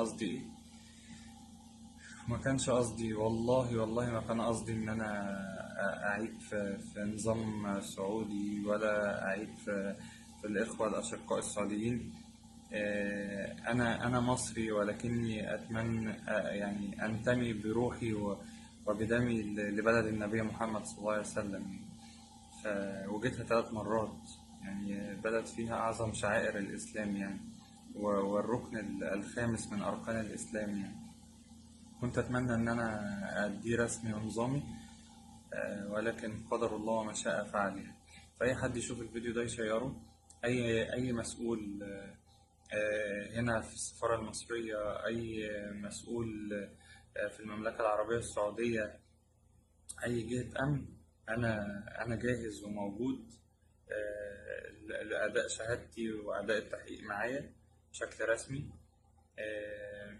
قصدي ايه؟ ما كانش قصدي، والله ما كان قصدي ان انا اعيد في نظام سعودي، ولا اعيد في الاخوه الاشقاء السعوديين. انا مصري، ولكني اتمنى يعني انتمي بروحي وبدمي لبلد النبي محمد صلى الله عليه وسلم. وجيتها 3 مرات، يعني بلد فيها اعظم شعائر الاسلام يعني، والركن الخامس من اركان الاسلام يعني. كنت أتمنى إن أنا أديه رسمي ونظامي، ولكن قدر الله وما شاء فعل يعني. فأي حد يشوف الفيديو ده يشيره، أي مسؤول هنا في السفارة المصرية، أي مسؤول في المملكة العربية السعودية، أي جهة أمن. أنا جاهز وموجود لأداء شهادتي وأداء التحقيق معايا بشكل رسمي. آه،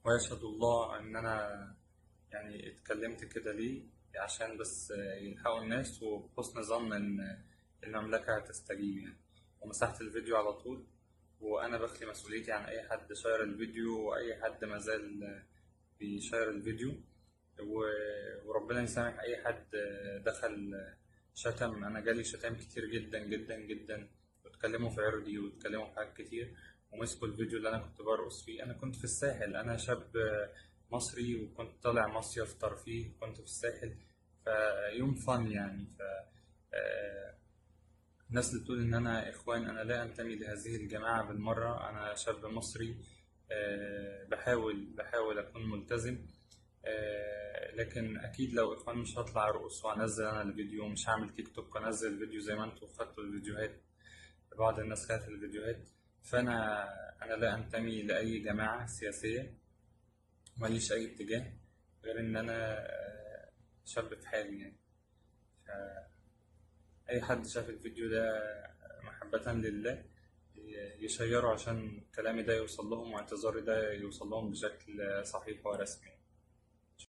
ويشهد الله إن أنا يعني اتكلمت كده ليه؟ عشان بس يلحقوا الناس، وبحسن ظن إن المملكة هتستجيب يعني. ومسحت الفيديو على طول، وأنا بخلي مسؤوليتي عن أي حد شير الفيديو، وأي حد مازال بيشير الفيديو. وربنا يسامح أي حد دخل شتم. أنا جالي شتام كتير جدا جدا جدا، واتكلموا في عرضي واتكلموا في حاجات كتير، ومسكوا الفيديو اللي أنا كنت برقص فيه. أنا كنت في الساحل، أنا شاب مصري، وكنت طالع مصيف ترفيه، كنت في الساحل، فيوم فن يعني. الناس اللي بتقول إن أنا إخوان، أنا لا أنتمي لهذه الجماعة بالمرة. أنا شاب مصري، بحاول أكون ملتزم. لكن أكيد لو إخوان مش هطلع أرقص وأنزل أنا الفيديو، مش هعمل تيك توك وأنزل الفيديو زي ما أنتوا خدتوا الفيديوهات. بعض الناس خدت الفيديوهات. فأنا لا أنتمي لأي جماعة سياسية، ماليش أي اتجاه غير إن أنا شاب في حالي يعني. أي حد شاف الفيديو ده محبة لله يشيره، عشان كلامي ده يوصل لهم واعتذاري ده يوصل لهم بشكل صحيح ورسمي.